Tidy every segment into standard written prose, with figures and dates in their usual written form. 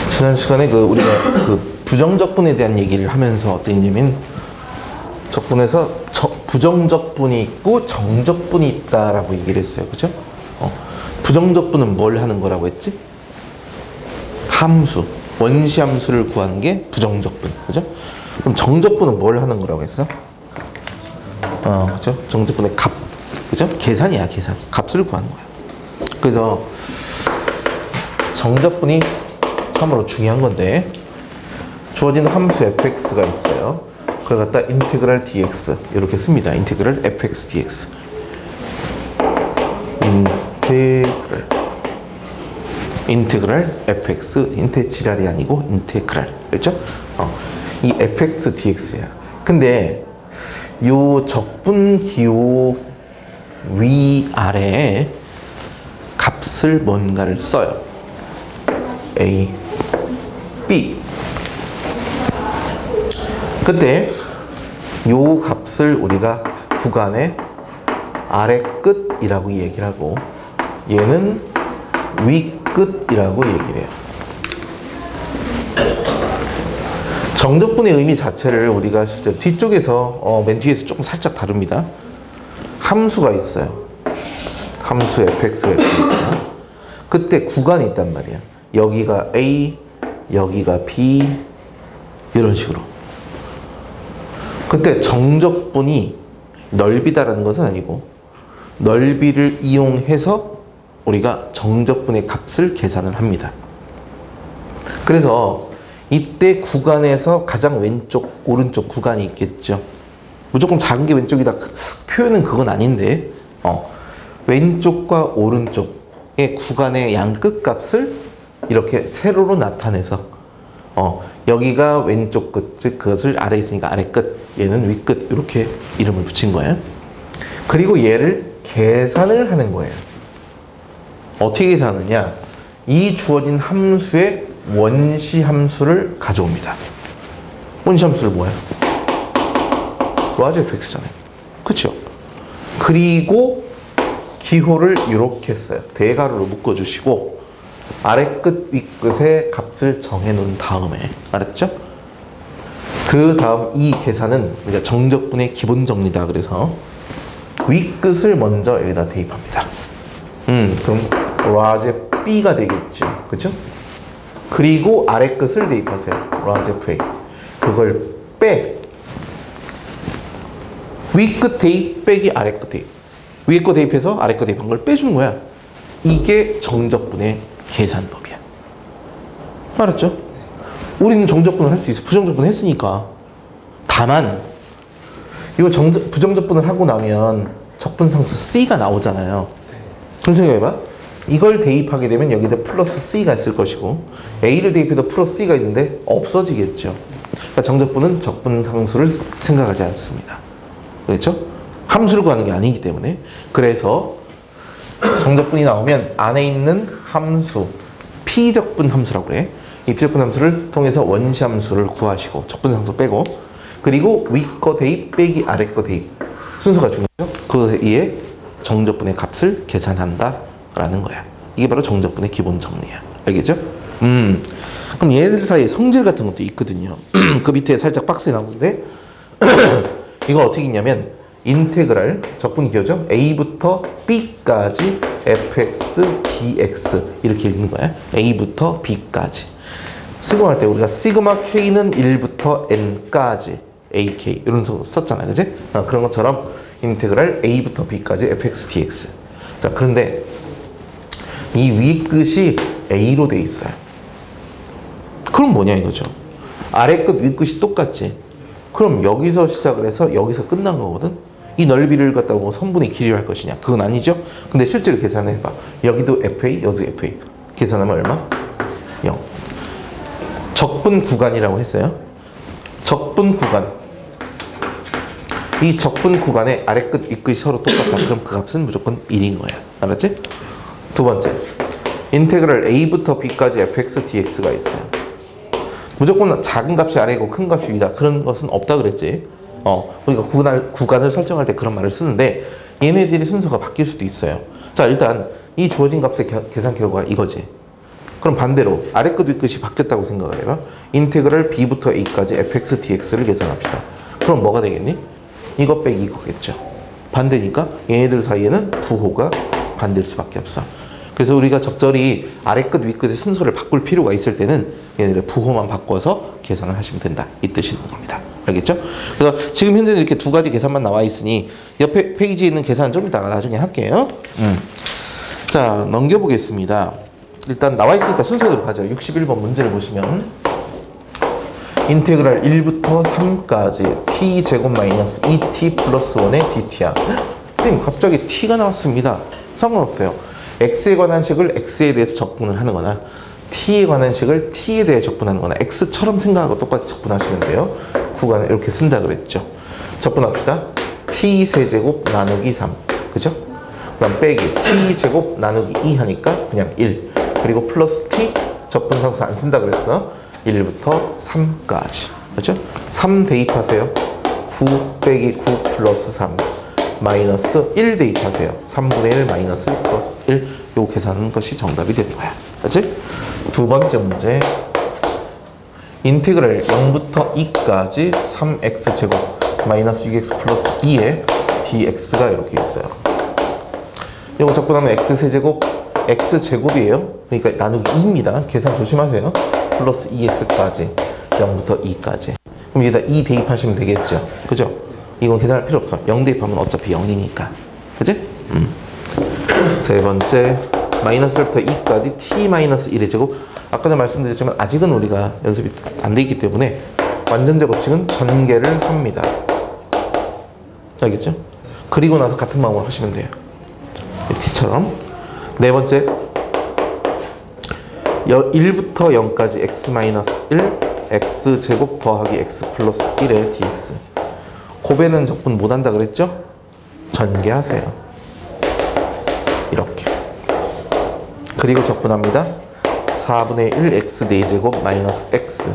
지난 시간에 우리가 부정적분에 대한 얘기를 하면서 어떤 얘기냐면 적분에서 부정적분이 있고 정적분이 있다라고 얘기를 했어요. 그죠? 부정적분은 뭘 하는 거라고 했지? 함수, 원시함수를 구하는 게 부정적분. 그죠? 그럼 정적분은 뭘 하는 거라고 했어? 그죠? 정적분의 값. 그죠? 계산이야, 계산. 값을 구하는 거야. 그래서 정적분이 참으로 중요한 건데, 주어진 함수 fx가 있어요. 그걸 갖다 인테그랄 dx 이렇게 씁니다. 인테그랄 fx dx. 인테그랄 fx, 인테지랄이 아니고 인테그랄. 그렇죠? 이 fx dx야. 근데 요 적분 기호 위아래에 값을 뭔가를 써요. a, b. 그때 요 값을 우리가 구간의 아래 끝이라고 얘기를 하고, 얘는 위 끝이라고 얘기를 해요. 정적분의 의미 자체를 우리가 실제 뒤쪽에서 맨 뒤에서 조금 살짝 다룹니다. 함수가 있어요. 함수 fx가 있습니다. 그때 구간이 있단 말이야. 여기가 a, 여기가 b, 이런 식으로. 그때 정적분이 넓이다라는 것은 아니고, 넓이를 이용해서 우리가 정적분의 값을 계산을 합니다. 그래서 이때 구간에서 가장 왼쪽, 오른쪽 구간이 있겠죠. 무조건 작은 게 왼쪽이다. 표현은 그건 아닌데, 왼쪽과 오른쪽의 구간의 양 끝값을 이렇게 세로로 나타내서, 여기가 왼쪽 끝, 즉 그것을 아래에 있으니까 아래 끝, 얘는 위 끝, 이렇게 이름을 붙인 거예요. 그리고 얘를 계산을 하는 거예요. 어떻게 계산하느냐? 이 주어진 함수의 원시 함수를 가져옵니다. 원시 함수를 뭐야? 로하즈 fx잖아요. 그쵸? 그리고 기호를 이렇게 써요. 대괄호로 묶어주시고 아래 끝, 위 끝의 값을 정해놓은 다음에, 알았죠? 그 다음 이 계산은 우리가 정적분의 기본 정리다. 그래서 위 끝을 먼저 여기다 대입합니다. 그럼 로하즈 b가 되겠죠. 그죠? 그리고 아래 끝을 대입하세요. 로하즈 fa. 그걸 빼. 위 끝 대입 빼기 아래 끝 대입. 위에 거 대입해서 아래 거 대입한 걸 빼주는 거야. 이게 정적분의 계산법이야. 알았죠? 우리는 정적분을 할 수 있어. 부정적분 했으니까. 다만 이거 부정적분을 하고 나면 적분상수 C가 나오잖아요. 그럼 생각해봐. 이걸 대입하게 되면 여기다 플러스 C가 있을 것이고, A를 대입해도 플러스 C가 있는데 없어지겠죠. 그러니까 정적분은 적분상수를 생각하지 않습니다. 그렇죠? 함수를 구하는 게 아니기 때문에. 그래서 정적분이 나오면 안에 있는 함수, 피적분 함수라고 그래. 이 피적분 함수를 통해서 원시 함수를 구하시고, 적분상수 빼고, 그리고 위 거 대입 빼기 아래 거 대입. 순서가 중요하죠. 그 위에 정적분의 값을 계산한다 라는 거야. 이게 바로 정적분의 기본 정리야. 알겠죠? 그럼 얘들 사이에 성질 같은 것도 있거든요. 그 밑에 살짝 박스에 나오는데 이거 어떻게 읽냐면 인테그랄, 적분 기호죠. a부터 b까지 fx dx 이렇게 읽는 거야. a부터 b까지. 시그마할 때 우리가 시그마 k는 1부터 n까지 ak 이런 거 썼잖아요. 그지? 그런 것처럼 인테그랄 a부터 b까지 fx dx. 자, 그런데 이 위 끝이 a로 돼 있어요. 그럼 뭐냐 이거죠. 아래 끝, 위 끝이 똑같지. 그럼 여기서 시작을 해서 여기서 끝난 거거든. 이 넓이를 갖다가 뭐 선분의 길이로 할 것이냐? 그건 아니죠. 근데 실제로 계산해봐. 여기도 fa, 여기도 fa. 계산하면 얼마? 0. 적분 구간이라고 했어요. 적분 구간. 이 적분 구간의 아래 끝, 위 끝이 서로 똑같다. 그럼 그 값은 무조건 1인 거야. 알았지? 두 번째. 인테그랄 a부터 b까지 fx dx가 있어요. 무조건 작은 값이 아래고 큰 값이 위다. 그런 것은 없다 그랬지. 우리가 구간을 설정할 때 그런 말을 쓰는데 얘네들이 순서가 바뀔 수도 있어요. 자, 일단 이 주어진 값의 계산 결과가 이거지. 그럼 반대로 아래 끝 윗끝이 바뀌었다고 생각을 해봐. 인테그랄 b부터 a까지 fx dx를 계산합시다. 그럼 뭐가 되겠니? 이거 빼기 이거겠죠. 반대니까 얘네들 사이에는 부호가 반대일 수밖에 없어. 그래서 우리가 적절히 아래 끝 윗끝의 순서를 바꿀 필요가 있을 때는 얘네들 부호만 바꿔서 계산을 하시면 된다. 이 뜻이 있는 겁니다. 알겠죠? 그래서 지금 현재는 이렇게 두 가지 계산만 나와 있으니 옆에 페이지에 있는 계산 좀 이따가 나중에 할게요. 자, 넘겨보겠습니다. 일단 나와 있으니까 순서대로 가죠. 61번 문제를 보시면 인테그랄 1부터 3까지 t제곱 마이너스 2t 플러스 1의 dt야. 선생님 갑자기 t가 나왔습니다. 상관없어요. x에 관한 식을 x에 대해서 적분을 하는 거나 t에 관한 식을 t에 대해 적분하는 거나 x처럼 생각하고 똑같이 적분하시면 돼요. 구간을 이렇게 쓴다 그랬죠. 적분합시다. t 세제곱 나누기 3. 그죠? 그다음 빼기 t제곱 나누기 2 하니까 그냥 1. 그리고 플러스 t 적분상수 안 쓴다 그랬어. 1부터 3까지. 그렇죠? 3 대입하세요. 9 빼기 9 플러스 3 마이너스 1 대입하세요. 3분의 1 마이너스 1 플러스 1. 요 계산하는 것이 정답이 되는 거야. 그렇지? 두 번째 문제. 인테그랄 0부터 2까지 3x제곱 마이너스 6x 플러스 2에 dx가 이렇게 있어요. 요거 적분하면 x세제곱 x제곱이에요. 그러니까 나누기 2입니다. 계산 조심하세요. 플러스 2x까지 0부터 2까지. 그럼 여기다 2 대입하시면 되겠죠. 그죠? 이건 계산할 필요 없어. 0 대입하면 어차피 0이니까. 그지? 세 번째 마이너스 1부터 2까지 t-1의 제곱. 아까 전에 말씀드렸지만 아직은 우리가 연습이 안 돼 있기 때문에 완전 제곱식은 전개를 합니다. 알겠죠? 그리고 나서 같은 마음으로 하시면 돼요. t처럼. 네 번째 1부터 0까지 x-1 x제곱 더하기 x 플러스 1의 dx. 곱에는 적분 못한다 그랬죠? 전개하세요. 이렇게. 그리고 적분합니다. 4분의 1 x 4제곱 마이너스 x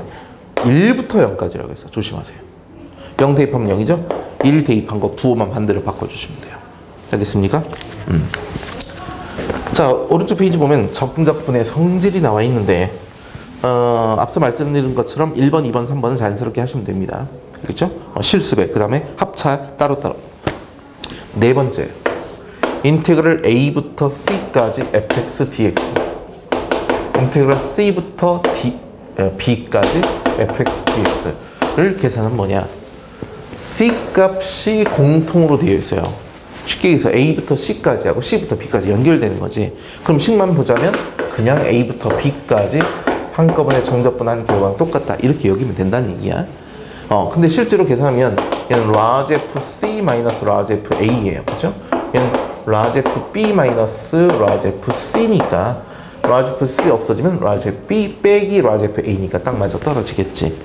1부터 0까지라고 해서 조심하세요. 0 대입하면 0이죠? 1 대입한 거 부호만 반대로 바꿔주시면 돼요. 알겠습니까? 자, 오른쪽 페이지 보면 적분의 성질이 나와 있는데 앞서 말씀드린 것처럼 1번, 2번, 3번은 자연스럽게 하시면 됩니다. 그렇죠? 실수배, 그 다음에 합차 따로따로. 네 번째, 인테그랄 a부터 c까지 fx dx. 인테그랄 c부터 b까지 fx dx를 계산은 뭐냐? c 값이 공통으로 되어 있어요. 쉽게 얘기해서 a부터 c까지 하고 c부터 b까지 연결되는 거지. 그럼 식만 보자면 그냥 a부터 b까지 한꺼번에 정적분한 결과가 똑같다. 이렇게 여기면 된다는 얘기야. 근데 실제로 계산하면 얘는 large FC 마이너스 large FA예요. 그죠? 얘는 large FB 마이너스 large FC니까 large FC 없어지면 large FB 빼기 large FA니까 딱 맞아 떨어지겠지.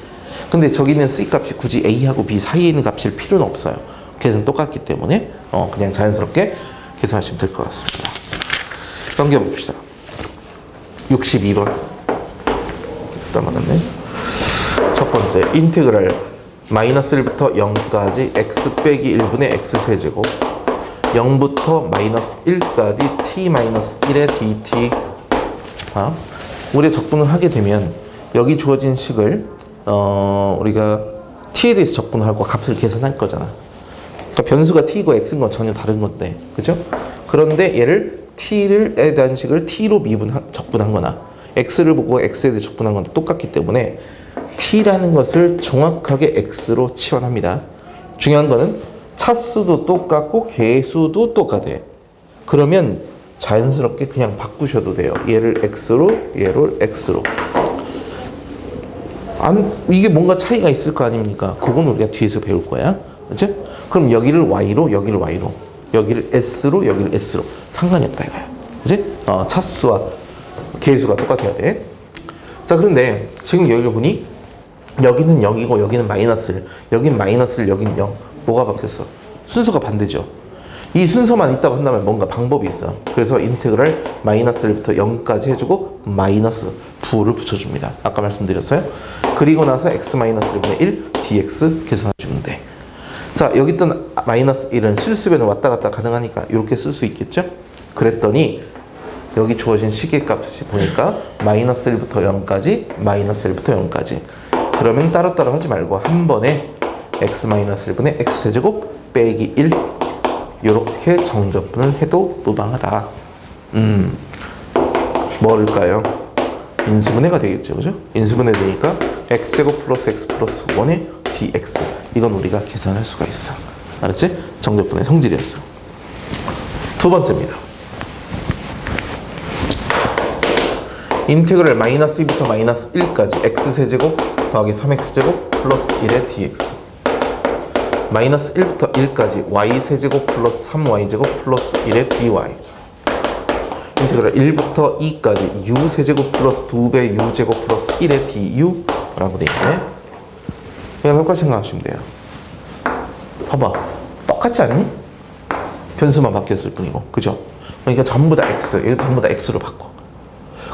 근데 저기는 C 값이 굳이 A하고 B 사이에 있는 값일 필요는 없어요. 계산 똑같기 때문에 그냥 자연스럽게 계산하시면 될 것 같습니다. 넘겨봅시다. 62번. 쓰다 말았네. 첫 번째, 인테그랄 마이너스 1부터 0까지 x 빼기 1분의 x 세제곱 0부터 마이너스 1까지 t 마이너스 1의 dt. 우리가 적분을 하게 되면 여기 주어진 식을 우리가 t에 대해서 적분을 하고 값을 계산할 거잖아. 그러니까 변수가 t이고 x인 건 전혀 다른 건데, 그죠? 그런데 얘를 t에 대한 식을 t로 적분한 거나 x를 보고 x에 대해 적분한 건 똑같기 때문에 t라는 것을 정확하게 x로 치환합니다. 중요한 거는 차수도 똑같고 개수도 똑같아요. 그러면 자연스럽게 그냥 바꾸셔도 돼요. 얘를 x로, 얘를 x로. 이게 뭔가 차이가 있을 거 아닙니까? 그건 우리가 뒤에서 배울 거야. 그렇죠? 그럼 여기를 y로, 여기를 y로, 여기를 s로, 여기를 s로. 상관이 없다 이거야. 그렇지? 차수와 개수가 똑같아야 돼. 자, 그런데 지금 여기를 보니 여기는 0이고 여기는 마이너스 1, 여기는 마이너스 1, 여기는 0. 뭐가 바뀌었어? 순서가 반대죠. 이 순서만 있다고 한다면 뭔가 방법이 있어. 그래서 인테그랄 마이너스 1부터 0까지 해주고 마이너스 부호를 붙여줍니다. 아까 말씀드렸어요. 그리고 나서 x 마이너스 1분의 1 dx 계산해주면 돼. 자, 여기 있던 마이너스 1은 실수변은 왔다 갔다 가능하니까 이렇게 쓸 수 있겠죠? 그랬더니 여기 주어진 시계값이 보니까 마이너스 1부터 0까지, 마이너스 1부터 0까지. 그러면 따로따로 하지 말고 한 번에 x-1분의 x제곱 빼기 1 이렇게 정적분을 해도 무방하다. 뭐일까요? 인수분해가 되겠죠, 그죠? 인수분해 되니까 x제곱 플러스 x 플러스 1의 dx. 이건 우리가 계산할 수가 있어. 알았지? 정적분의 성질이었어. 두 번째입니다. 인테그랄 마이너스 2부터 마이너스 1까지 x세제곱 더하기 3x제곱 플러스 1의 dx. 마이너스 1부터 1까지 y세제곱 플러스 3y제곱 플러스 1의 dy. 인테그랄 1부터 2까지 u세제곱 플러스 2배 u제곱 플러스 1의 du 라고 되어 있네. 그냥 똑같이 생각하시면 돼요. 봐봐, 똑같지 않니? 변수만 바뀌었을 뿐이고, 그죠? 그러니까 전부 다 x, 이거 전부 다 x로 바꿔.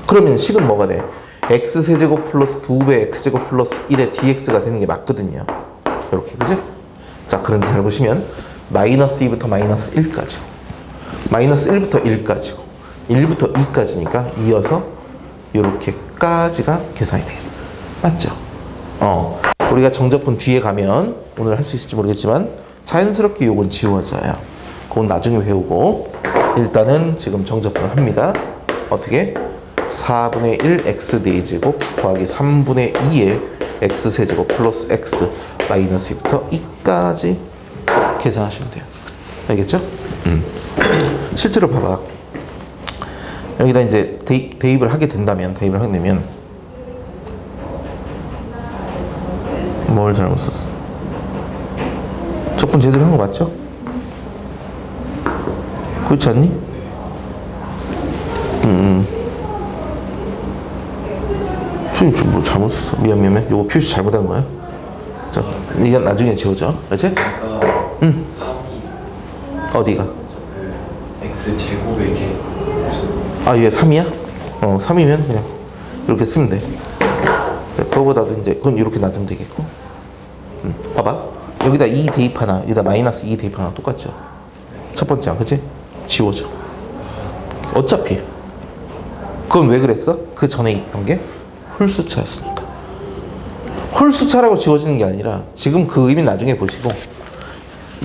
그러면 식은 뭐가 돼? x세제곱 플러스 2배 x제곱 플러스 1의 dx가 되는 게 맞거든요. 이렇게, 그지? 자, 그런데 잘 보시면 마이너스 2부터 마이너스 1까지, 마이너스 1부터 1까지고 1부터 2까지니까 이어서 이렇게까지가 계산이 돼요. 맞죠? 우리가 정적분 뒤에 가면 오늘 할 수 있을지 모르겠지만 자연스럽게 요건 지워져요. 그건 나중에 배우고 일단은 지금 정적분을 합니다. 어떻게? 4분의 1 x d제곱 더하기 3분의 2의 x세제곱 플러스 x 마이너스 2부터 2까지 계산하시면 돼요. 알겠죠? 실제로 봐봐. 여기다 이제 대입을 하게 된다면, 뭘 잘못 썼어? 적분 제대로 한 거 맞죠? 그렇지 않니? 표시 뭐 잘못 썼어. 미안. 요거 표시 잘못한 거야. 자, 이게 나중에 지워져. 알지? 3이 어디가? x제곱의 개. 아, 이게 3이야? 3이면 그냥 이렇게 쓰면 돼. 그거보다도 이제 그건 이렇게 놔두면 되겠고. 봐봐. 여기다 2 대입하나, 여기다 마이너스 2 대입하나 똑같죠? 첫 번째야, 그치? 지워져. 어차피. 그건 왜 그랬어? 그 전에 있던 게 홀수차였으니까. 홀수차라고 지워지는 게 아니라 지금 그 의미 나중에 보시고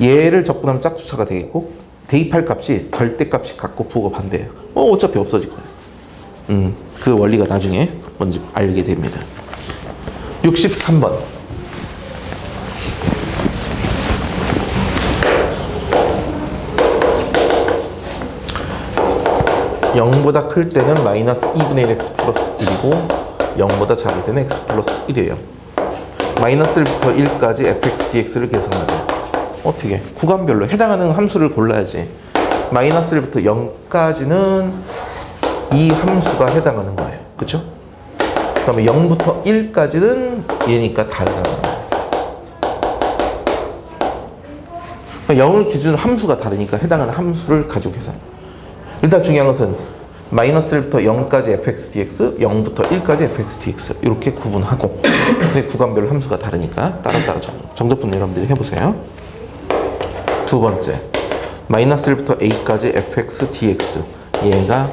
얘를 적분하면 짝수차가 되겠고 대입할 값이 절대값이 같고 부호가 반대예요. 어차피 없어질 거예요. 그 원리가 나중에 뭔지 알게 됩니다. 63번. (0보다) 클 때는 마이너스 2분의 1 x 플러스 1이고 0보다 작을 때는 x 플러스 1이에요. 마이너스 1부터 1까지 fx dx를 계산하래요. 어떻게? 구간별로 해당하는 함수를 골라야지. 마이너스 1부터 0까지는 이 함수가 해당하는 거예요. 그쵸? 그 다음에 0부터 1까지는 얘니까 다르다는 거예요. 그러니까 0을 기준으로 함수가 다르니까 해당하는 함수를 가지고 계산. 일단 중요한 것은 마이너스 1부터 0까지 fx dx, 0부터 1까지 fx dx 이렇게 구분하고 근데 구간별로 함수가 다르니까 따로따로 정적분 여러분들이 해보세요. 두 번째, 마이너스 1부터 a까지 fx dx 얘가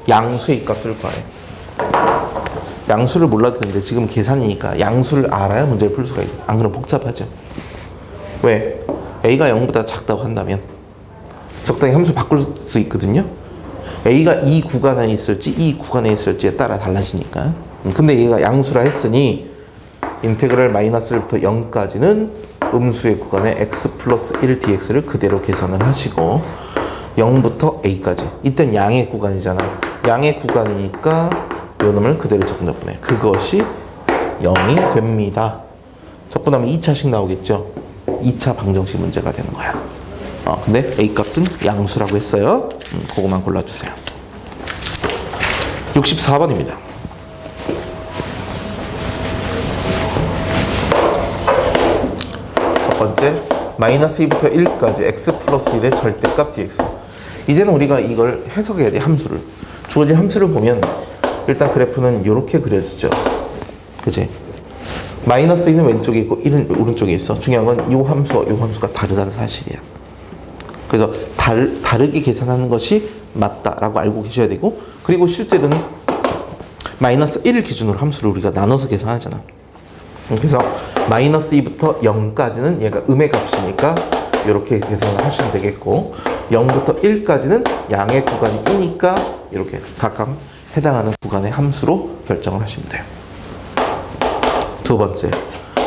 양수의 값을 구해요. 양수를 몰라도 되는데 지금 계산이니까 양수를 알아야 문제를 풀 수가 있어요. 안 그러면 복잡하죠. 왜? a가 0보다 작다고 한다면 적당히 함수 바꿀 수 있거든요. a가 이 구간에 있을지 이 구간에 있을지에 따라 달라지니까. 근데 얘가 양수라 했으니 인테그랄 마이너스 1부터 0까지는 음수의 구간에 x 플러스 1 dx를 그대로 계산을 하시고 0부터 a까지 이땐 양의 구간이잖아. 양의 구간이니까 요 놈을 그대로 적분해. 그것이 0이 됩니다. 적분하면 2차식 나오겠죠. 2차 방정식 문제가 되는 거야. 근데 A값은 양수라고 했어요. 그거만 골라주세요. 64번입니다. 첫 번째, 마이너스 2부터 1까지 x 플러스 1의 절대값 dx. 이제는 우리가 이걸 해석해야 돼, 함수를. 주어진 함수를 보면 일단 그래프는 이렇게 그려지죠. 그치? 마이너스 2는 왼쪽에 있고 1은 오른쪽에 있어. 중요한 건 이 함수와 이 함수가 다르다는 사실이야. 그래서 다르게 계산하는 것이 맞다라고 알고 계셔야 되고, 그리고 실제로는 마이너스 1을 기준으로 함수를 우리가 나눠서 계산하잖아. 그래서 마이너스 2부터 0까지는 얘가 음의 값이니까 이렇게 계산을 하시면 되겠고, 0부터 1까지는 양의 구간이 이니까 이렇게 각각 해당하는 구간의 함수로 결정을 하시면 돼요. 두 번째,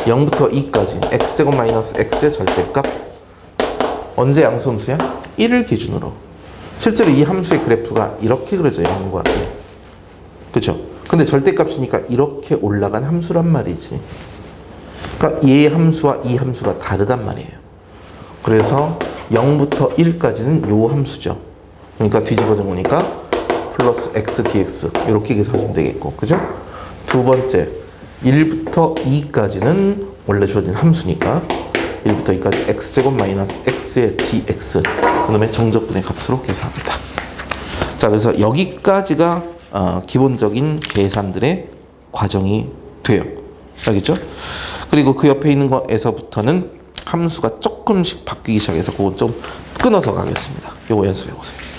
0부터 2까지 x제곱 마이너스 x의 절대값. 언제 양수함수야? 1을 기준으로. 실제로 이 함수의 그래프가 이렇게 그려져요. 0과 1. 그렇죠? 근데 절대값이니까 이렇게 올라간 함수란 말이지. 그러니까 얘 함수와 이 함수가 다르단 말이에요. 그래서 0부터 1까지는 요 함수죠. 그러니까 뒤집어져 보니까 플러스 x dx 이렇게 계산하시면 되겠고, 그죠? 두 번째, 1부터 2까지는 원래 주어진 함수니까 1부터 2까지 x제곱 마이너스 x의 dx, 그다음에 정적분의 값으로 계산합니다. 자, 그래서 여기까지가 기본적인 계산들의 과정이 돼요. 알겠죠? 그리고 그 옆에 있는 거에서부터는 함수가 조금씩 바뀌기 시작해서 그거 좀 끊어서 가겠습니다. 요거 연습해 보세요.